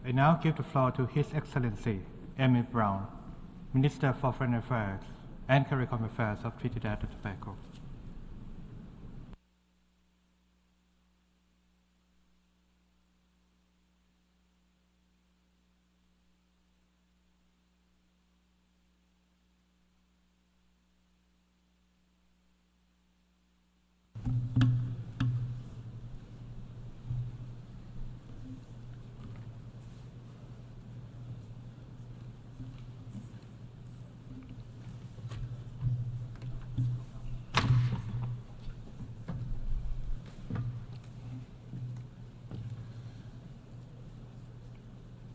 I now give the floor to His Excellency Amy Brown, Minister for Foreign Affairs and CARICOM Affairs of Trinidad and Tobago.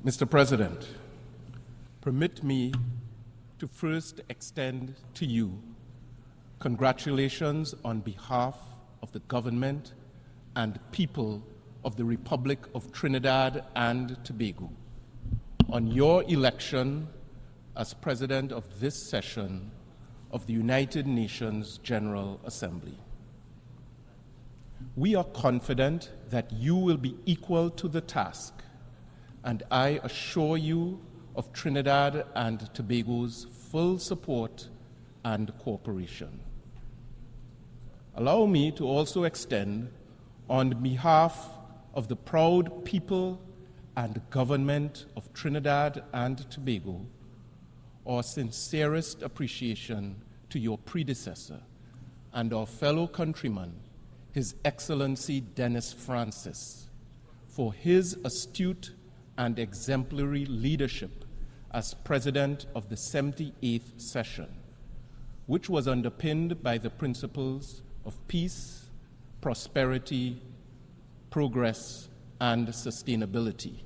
Mr. President, permit me to first extend to you congratulations on behalf of the government and people of the Republic of Trinidad and Tobago on your election as President of this session of the United Nations General Assembly. We are confident that you will be equal to the task, and I assure you of Trinidad and Tobago's full support and cooperation. Allow me to also extend, on behalf of the proud people and government of Trinidad and Tobago, our sincerest appreciation to your predecessor and our fellow countryman, His Excellency Dennis Francis, for his astute and exemplary leadership as President of the 78th session, which was underpinned by the principles of peace, prosperity, progress, and sustainability.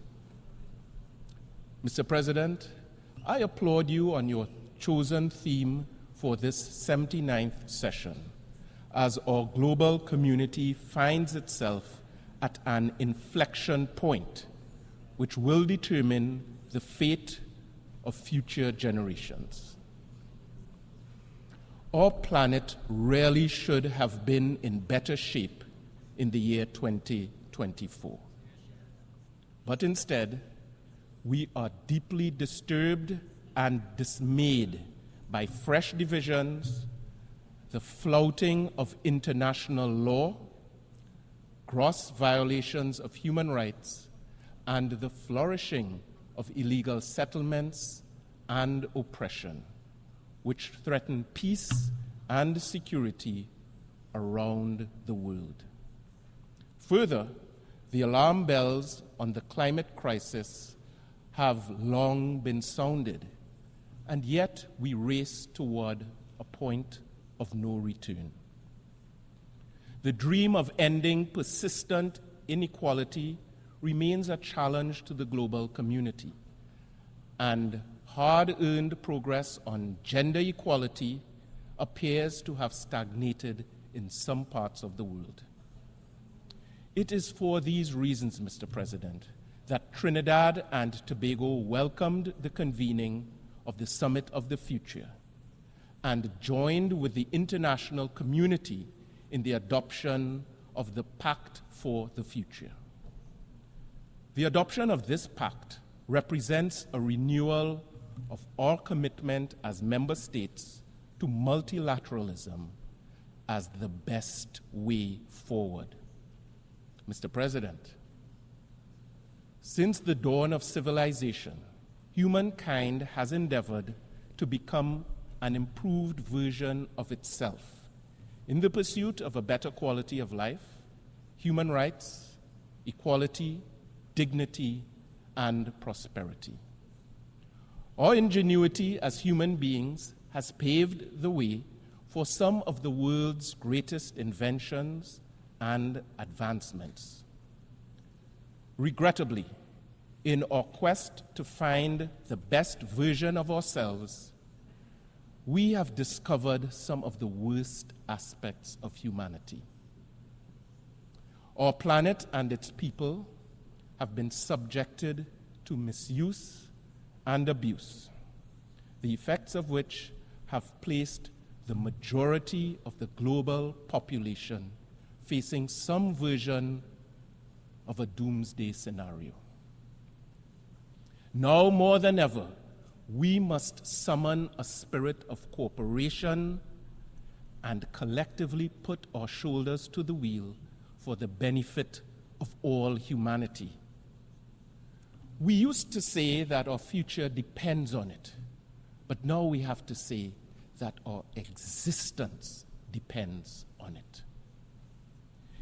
Mr. President, I applaud you on your chosen theme for this 79th session, as our global community finds itself at an inflection point which will determine the fate of future generations. Our planet really should have been in better shape in the year 2024. But instead, we are deeply disturbed and dismayed by fresh divisions, the flouting of international law, gross violations of human rights, and the flourishing of illegal settlements and oppression, which threaten peace and security around the world. Further, the alarm bells on the climate crisis have long been sounded, and yet we race toward a point of no return. The dream of ending persistent inequality remains a challenge to the global community, and hard-earned progress on gender equality appears to have stagnated in some parts of the world. It is for these reasons, Mr. President, that Trinidad and Tobago welcomed the convening of the Summit of the Future and joined with the international community in the adoption of the Pact for the Future. The adoption of this pact represents a renewal of our commitment as member states to multilateralism as the best way forward. Mr. President, since the dawn of civilization, humankind has endeavored to become an improved version of itself in the pursuit of a better quality of life, human rights, equality, dignity, and prosperity. Our ingenuity as human beings has paved the way for some of the world's greatest inventions and advancements. Regrettably, in our quest to find the best version of ourselves, we have discovered some of the worst aspects of humanity. Our planet and its people have been subjected to misuse and abuse, the effects of which have placed the majority of the global population facing some version of a doomsday scenario. Now more than ever, we must summon a spirit of cooperation and collectively put our shoulders to the wheel for the benefit of all humanity. We used to say that our future depends on it, but now we have to say that our existence depends on it.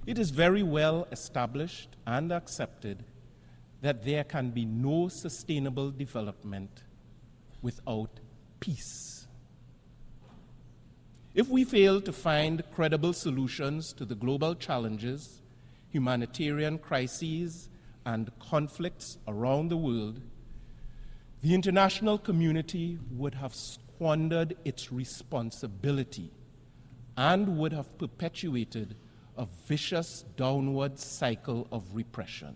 It is very well established and accepted that there can be no sustainable development without peace. If we fail to find credible solutions to the global challenges, humanitarian crises, and conflicts around the world, the international community would have squandered its responsibility and would have perpetuated a vicious downward cycle of repression.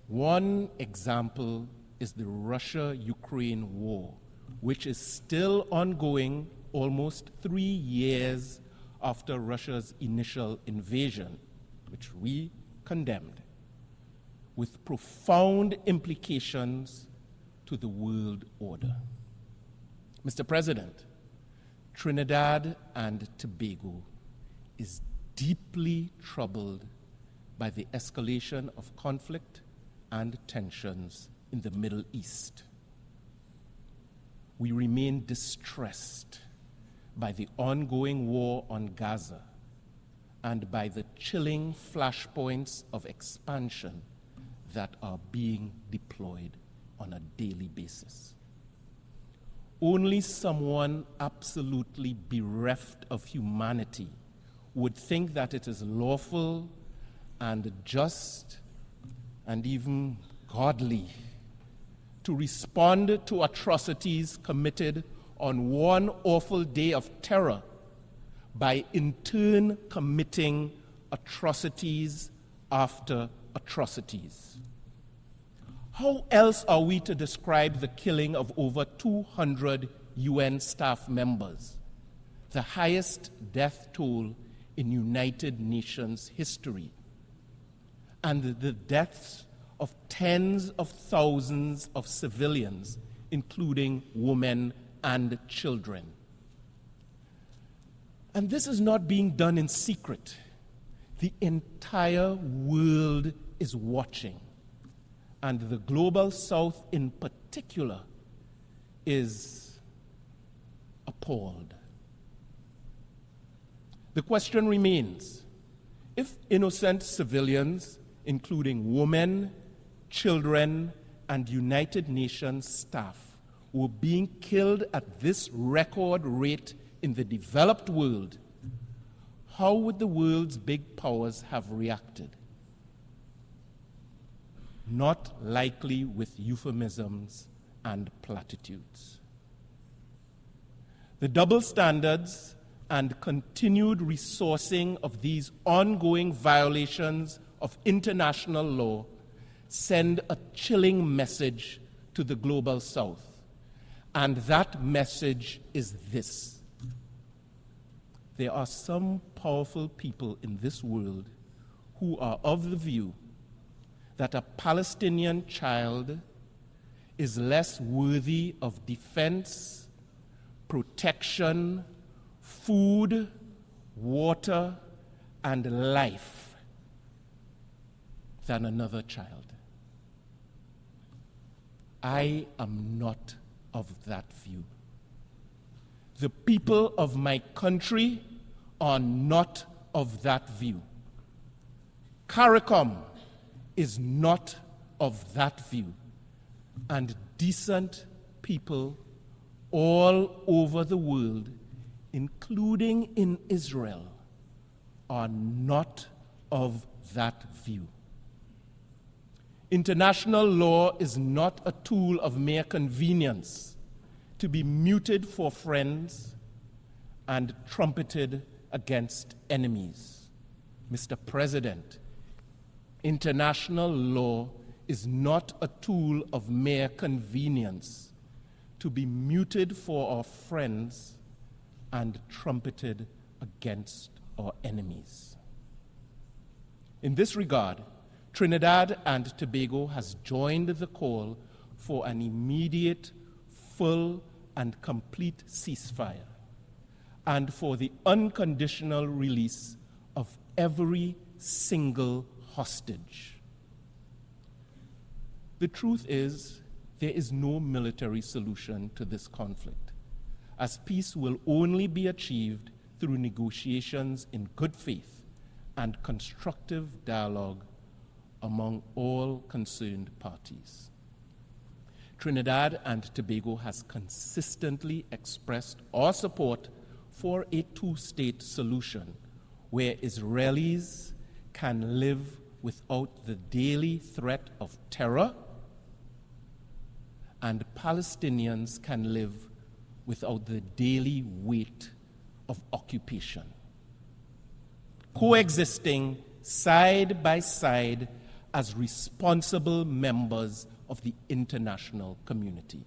One example is the Russia-Ukraine war, which is still ongoing almost 3 years after Russia's initial invasion, which we condemned, with profound implications to the world order. Mr. President, Trinidad and Tobago is deeply troubled by the escalation of conflict and tensions in the Middle East. We remain distressed by the ongoing war on Gaza and by the chilling flashpoints of expansion that are being deployed on a daily basis. Only someone absolutely bereft of humanity would think that it is lawful and just and even godly to respond to atrocities committed on one awful day of terror by in turn committing atrocities after atrocities. How else are we to describe the killing of over 200 UN staff members, the highest death toll in United Nations history, and the deaths of tens of thousands of civilians, including women and children? And this is not being done in secret. The entire world is watching, and the Global South in particular is appalled. The question remains, if innocent civilians, including women, children, and United Nations staff, were being killed at this record rate in the developed world, how would the world's big powers have reacted? Not likely with euphemisms and platitudes. The double standards and continued resourcing of these ongoing violations of international law send a chilling message to the Global South. And that message is this: there are some powerful people in this world who are of the view that a Palestinian child is less worthy of defense, protection, food, water, and life than another child. I am not of that view. The people of my country are not of that view. CARICOM is not of that view. And decent people all over the world, including in Israel, are not of that view. International law is not a tool of mere convenience to be muted for friends and trumpeted against enemies. Mr. President, international law is not a tool of mere convenience to be muted for our friends and trumpeted against our enemies. In this regard, Trinidad and Tobago has joined the call for an immediate, full, and complete ceasefire, and for the unconditional release of every single hostage. The truth is, there is no military solution to this conflict, as peace will only be achieved through negotiations in good faith and constructive dialogue among all concerned parties. Trinidad and Tobago has consistently expressed our support for a two-state solution where Israelis can live without the daily threat of terror and Palestinians can live without the daily weight of occupation, coexisting side by side as responsible members of the international community.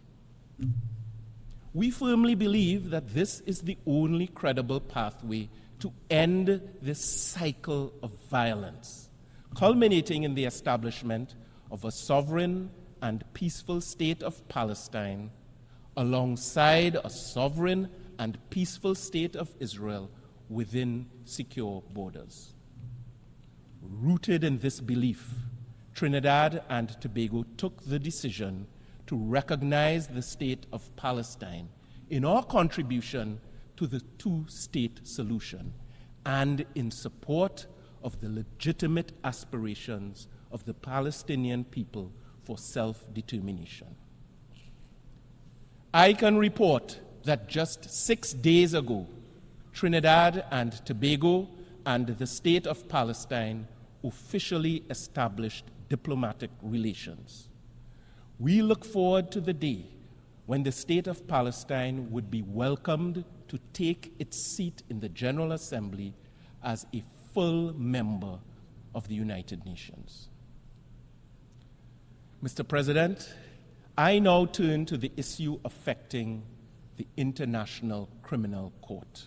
We firmly believe that this is the only credible pathway to end this cycle of violence, culminating in the establishment of a sovereign and peaceful state of Palestine alongside a sovereign and peaceful state of Israel within secure borders. Rooted in this belief, Trinidad and Tobago took the decision to recognize the state of Palestine in our contribution to the two-state solution and in support of the legitimate aspirations of the Palestinian people for self-determination. I can report that just 6 days ago, Trinidad and Tobago and the State of Palestine officially established diplomatic relations. We look forward to the day when the State of Palestine would be welcomed to take its seat in the General Assembly as a full member of the United Nations. Mr. President, I now turn to the issue affecting the International Criminal Court.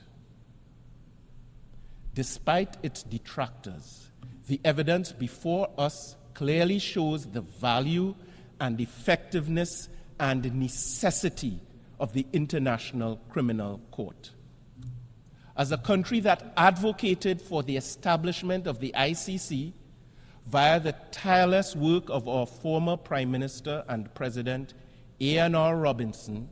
Despite its detractors, the evidence before us clearly shows the value and effectiveness and necessity of the International Criminal Court. As a country that advocated for the establishment of the ICC via the tireless work of our former Prime Minister and President, A.N.R. Robinson,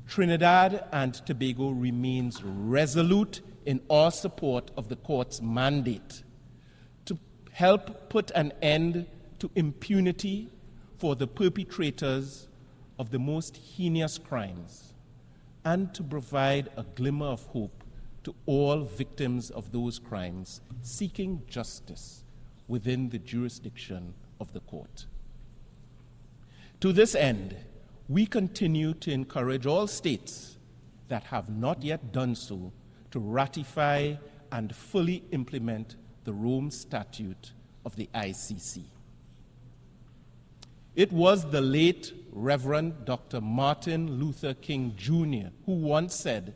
Trinidad and Tobago remains resolute in our support of the court's mandate to help put an end to impunity for the perpetrators of the most heinous crimes and to provide a glimmer of hope to all victims of those crimes seeking justice within the jurisdiction of the court. To this end, we continue to encourage all states that have not yet done so to ratify and fully implement the Rome Statute of the ICC. It was the late Reverend Dr. Martin Luther King Jr. who once said,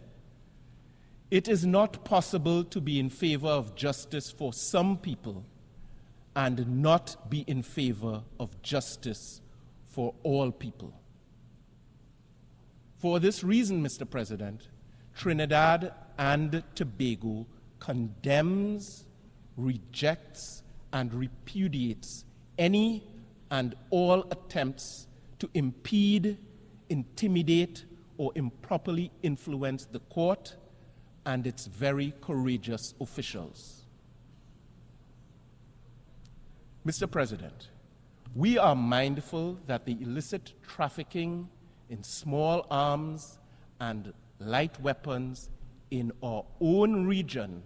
"It is not possible to be in favor of justice for some people and not be in favor of justice for all people." For this reason, Mr. President, Trinidad and Tobago condemns, rejects, and repudiates any and all attempts to impede, intimidate, or improperly influence the court and its very courageous officials. Mr. President, we are mindful that the illicit trafficking in small arms and light weapons in our own region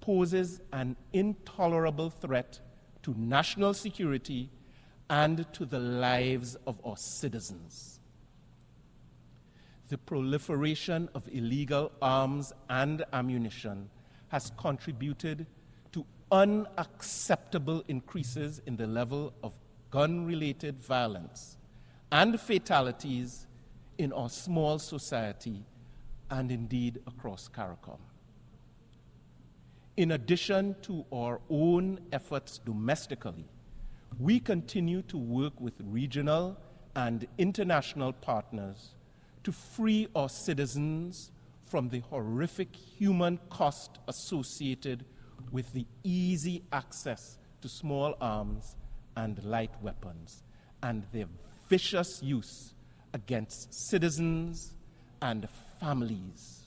poses an intolerable threat to national security and to the lives of our citizens. The proliferation of illegal arms and ammunition has contributed to unacceptable increases in the level of gun-related violence and fatalities in our small society and indeed across CARICOM. In addition to our own efforts domestically, we continue to work with regional and international partners to free our citizens from the horrific human cost associated with the easy access to small arms and light weapons and their vicious use against citizens and families.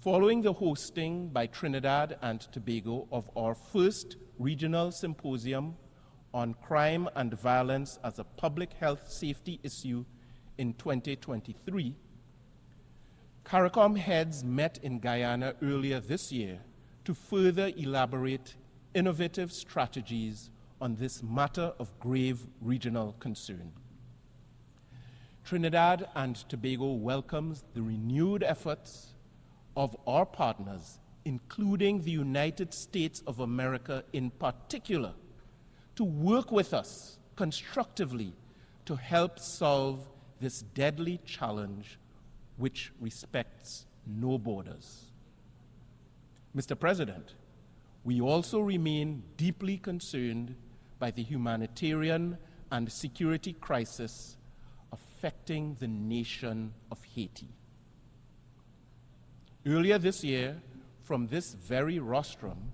Following the hosting by Trinidad and Tobago of our first regional symposium on crime and violence as a public health safety issue in 2023, CARICOM heads met in Guyana earlier this year to further elaborate innovative strategies on this matter of grave regional concern. Trinidad and Tobago welcomes the renewed efforts of our partners, including the United States of America in particular, to work with us constructively to help solve this deadly challenge which respects no borders. Mr. President, we also remain deeply concerned by the humanitarian and security crisis affecting the nation of Haiti. Earlier this year, from this very rostrum,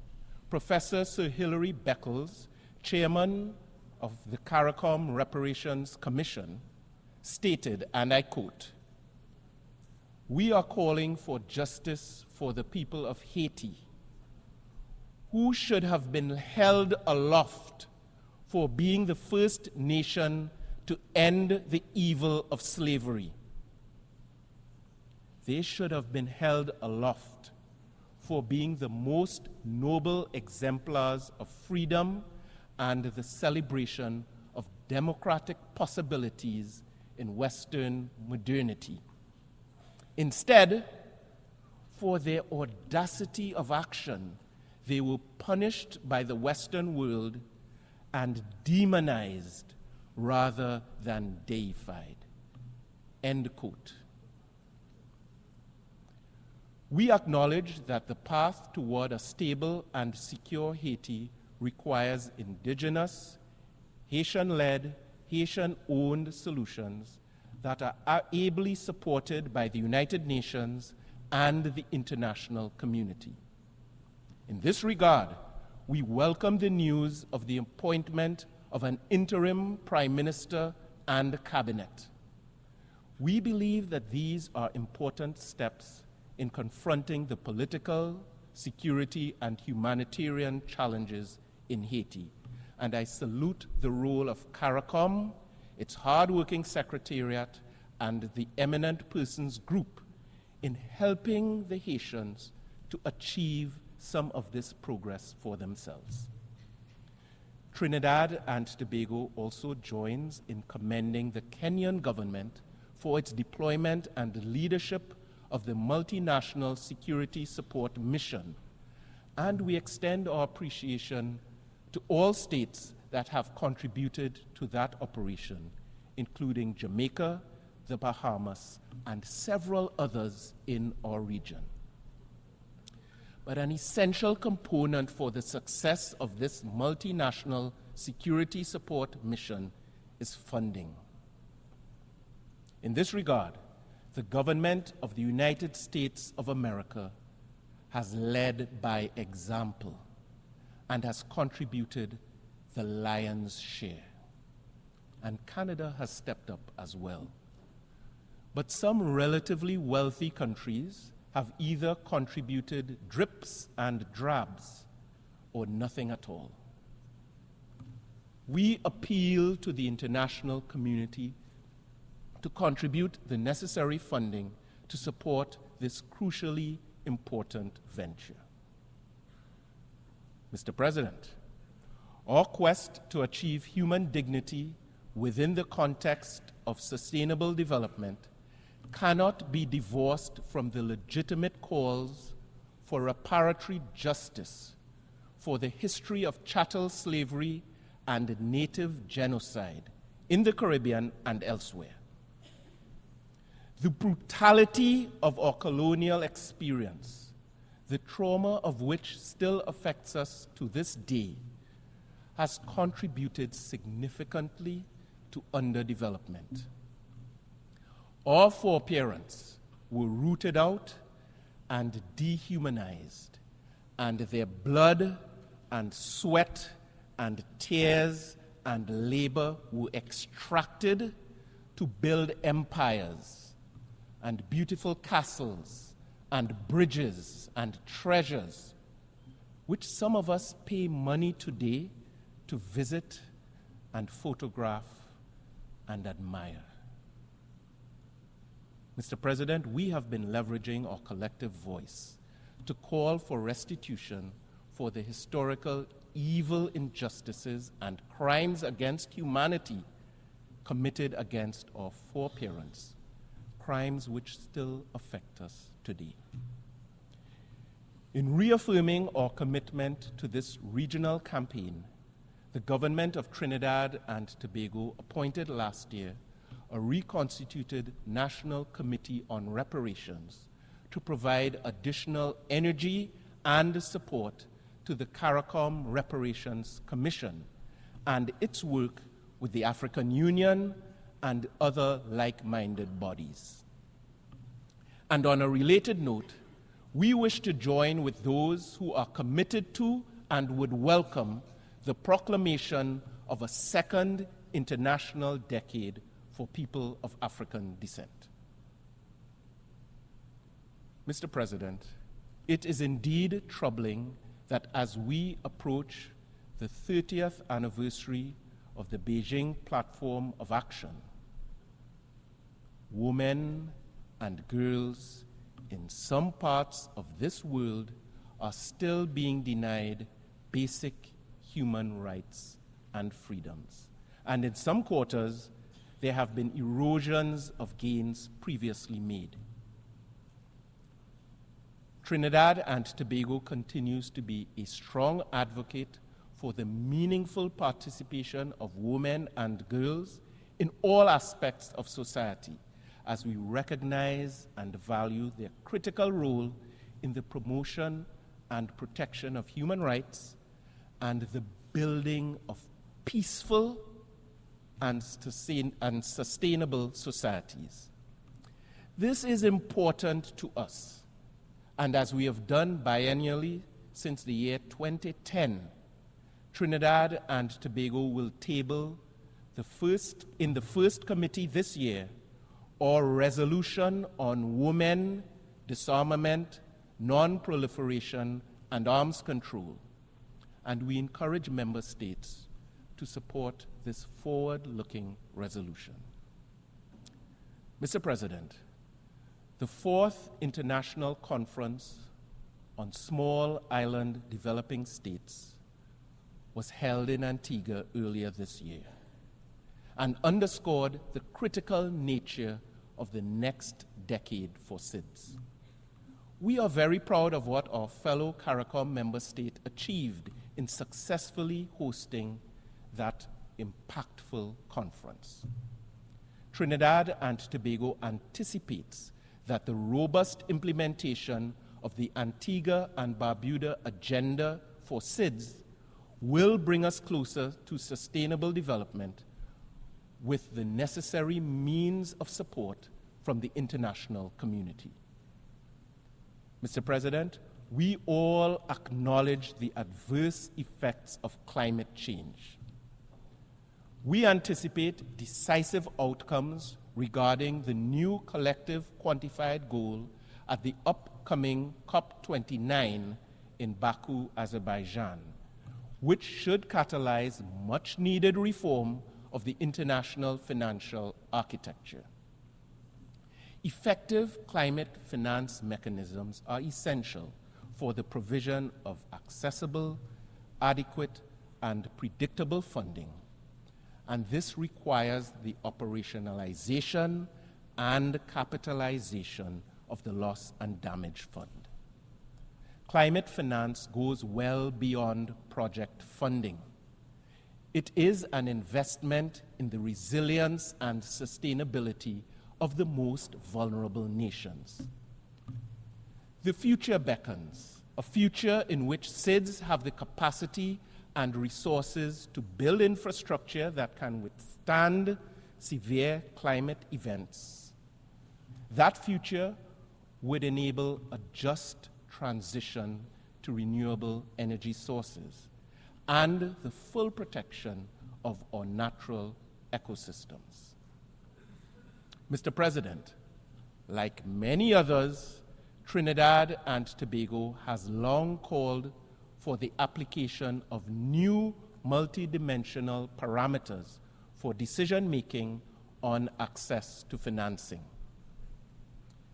Professor Sir Hilary Beckles, chairman of the CARICOM Reparations Commission, stated, and I quote, "We are calling for justice for the people of Haiti, who should have been held aloft for being the first nation to end the evil of slavery. They should have been held aloft for being the most noble exemplars of freedom and the celebration of democratic possibilities in Western modernity. Instead, for their audacity of action, they were punished by the Western world and demonized rather than deified." End quote. We acknowledge that the path toward a stable and secure Haiti requires indigenous, Haitian-led, Haitian-owned solutions that are ably supported by the United Nations and the international community. In this regard, we welcome the news of the appointment of an interim Prime Minister and cabinet. We believe that these are important steps in confronting the political, security, and humanitarian challenges in Haiti, and I salute the role of CARICOM, its hard-working secretariat, and the eminent persons group in helping the Haitians to achieve some of this progress for themselves. Trinidad and Tobago also joins in commending the Kenyan government for its deployment and leadership of the multinational security support mission, and we extend our appreciation to all states that have contributed to that operation, including Jamaica, the Bahamas, and several others in our region. But an essential component for the success of this multinational security support mission is funding. In this regard, the government of the United States of America has led by example and has contributed the lion's share. And Canada has stepped up as well. But some relatively wealthy countries have either contributed drips and drabs or nothing at all. We appeal to the international community to contribute the necessary funding to support this crucially important venture. Mr. President, our quest to achieve human dignity within the context of sustainable development cannot be divorced from the legitimate calls for reparatory justice for the history of chattel slavery and native genocide in the Caribbean and elsewhere. The brutality of our colonial experience, the trauma of which still affects us to this day, has contributed significantly to underdevelopment. All foreparents were rooted out and dehumanized, and their blood and sweat and tears and labor were extracted to build empires and beautiful castles and bridges and treasures, which some of us pay money today to visit and photograph and admire. Mr. President, we have been leveraging our collective voice to call for restitution for the historical evil injustices and crimes against humanity committed against our foreparents, crimes which still affect us today. In reaffirming our commitment to this regional campaign, the government of Trinidad and Tobago appointed last year a reconstituted National Committee on Reparations to provide additional energy and support to the CARICOM Reparations Commission and its work with the African Union and other like-minded bodies. And on a related note, we wish to join with those who are committed to and would welcome the proclamation of a second international decade for people of African descent. Mr. President, it is indeed troubling that as we approach the 30th anniversary of the Beijing Platform of Action, women and girls in some parts of this world are still being denied basic human rights and freedoms. And in some quarters, there have been erosions of gains previously made. Trinidad and Tobago continues to be a strong advocate for the meaningful participation of women and girls in all aspects of society, as we recognize and value their critical role in the promotion and protection of human rights and the building of peaceful and sustainable societies. This is important to us, and as we have done biennially since the year 2010, Trinidad and Tobago will table in the first committee this year our resolution on women, disarmament, non-proliferation, and arms control, and we encourage member states to support this forward-looking resolution. Mr. President, the fourth International Conference on Small Island Developing States was held in Antigua earlier this year and underscored the critical nature of the next decade for SIDS. We are very proud of what our fellow CARICOM member state achieved in successfully hosting that impactful conference. Trinidad and Tobago anticipates that the robust implementation of the Antigua and Barbuda agenda for SIDS will bring us closer to sustainable development with the necessary means of support from the international community. Mr. President, we all acknowledge the adverse effects of climate change. We anticipate decisive outcomes regarding the new collective quantified goal at the upcoming COP29 in Baku, Azerbaijan, which should catalyze much-needed reform of the international financial architecture. Effective climate finance mechanisms are essential for the provision of accessible, adequate, and predictable funding, and this requires the operationalization and capitalization of the Loss and Damage Fund. Climate finance goes well beyond project funding. It is an investment in the resilience and sustainability of the most vulnerable nations. The future beckons, a future in which SIDS have the capacity and resources to build infrastructure that can withstand severe climate events. That future would enable a just transition to renewable energy sources and the full protection of our natural ecosystems. Mr. President, like many others, Trinidad and Tobago has long called for the application of new multidimensional parameters for decision-making on access to financing.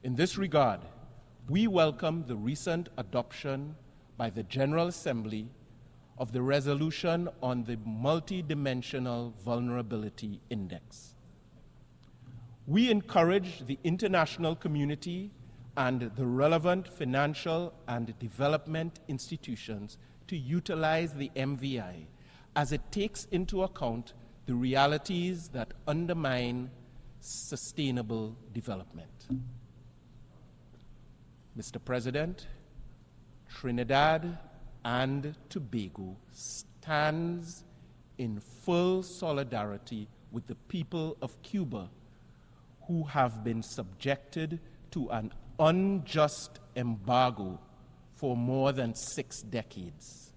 In this regard, we welcome the recent adoption by the General Assembly of the resolution on the Multidimensional Vulnerability Index. We encourage the international community and the relevant financial and development institutions to utilize the MVI as it takes into account the realities that undermine sustainable development. Mr. President, Trinidad and Tobago stands in full solidarity with the people of Cuba who have been subjected to an unjust embargo for more than 6 decades.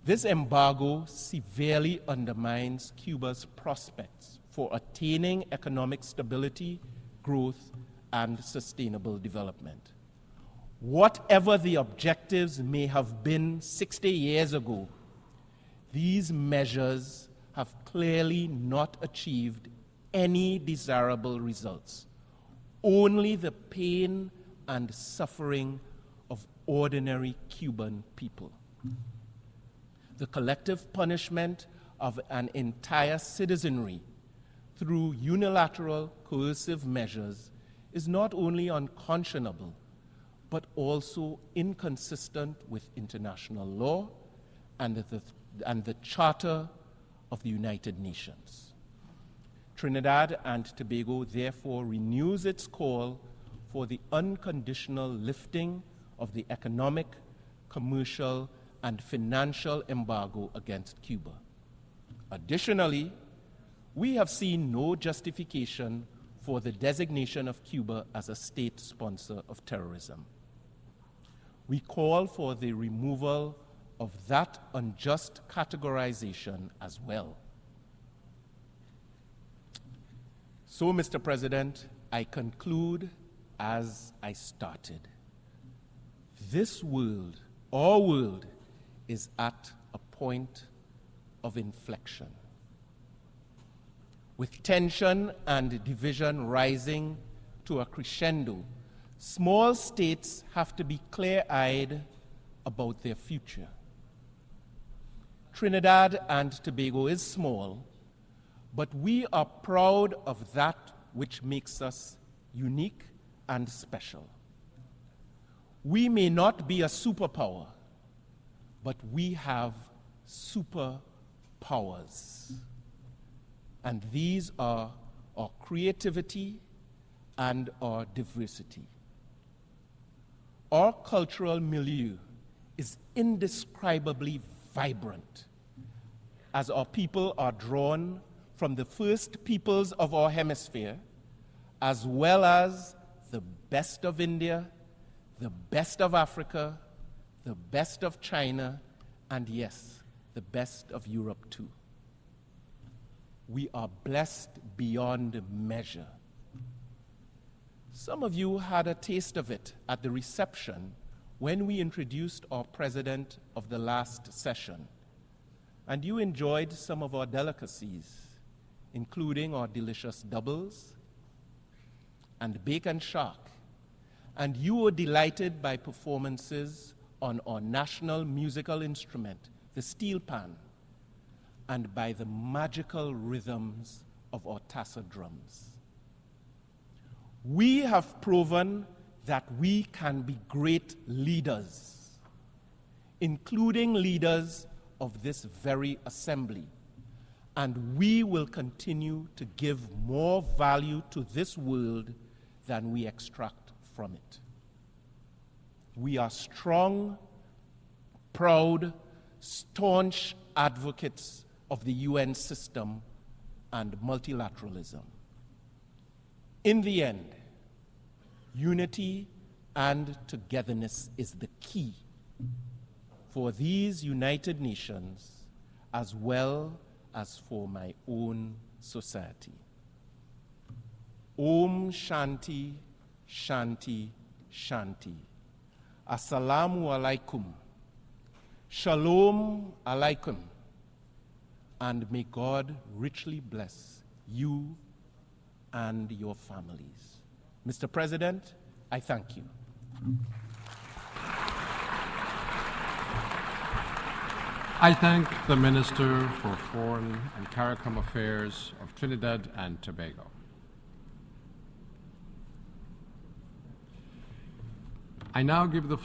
This embargo severely undermines Cuba's prospects for attaining economic stability, growth, and sustainable development. Whatever the objectives may have been 60 years ago, these measures have clearly not achieved any desirable results, only the pain and suffering of ordinary Cuban people. The collective punishment of an entire citizenry through unilateral coercive measures is not only unconscionable, but also inconsistent with international law and the Charter of the United Nations. Trinidad and Tobago therefore renews its call for the unconditional lifting of the economic, commercial, and financial embargo against Cuba. Additionally, we have seen no justification for the designation of Cuba as a state sponsor of terrorism. We call for the removal of that unjust categorization as well. So, Mr. President, I conclude as I started. This world, our world, is at a point of inflection. With tension and division rising to a crescendo, small states have to be clear-eyed about their future. Trinidad and Tobago is small, but we are proud of that which makes us unique and special. We may not be a superpower, but we have superpowers. And these are our creativity and our diversity. Our cultural milieu is indescribably vibrant as our people are drawn from the first peoples of our hemisphere, as well as the best of India, the best of Africa, the best of China, and yes, the best of Europe too. We are blessed beyond measure. Some of you had a taste of it at the reception when we introduced our president of the last session, and you enjoyed some of our delicacies, including our delicious doubles and bacon shark, and you were delighted by performances on our national musical instrument, the steel pan, and by the magical rhythms of our tassa drums. We have proven that we can be great leaders, including leaders of this very assembly, and we will continue to give more value to this world than we extract from it. We are strong, proud, staunch advocates of the UN system and multilateralism. In the end, unity and togetherness is the key for these United Nations as well as for my own society. Om Shanti, Shanti, Shanti. Assalamu alaikum. Shalom alaikum. And may God richly bless you and your families. Mr. President, I thank you. I thank the Minister for Foreign and CARICOM Affairs of Trinidad and Tobago. I now give the floor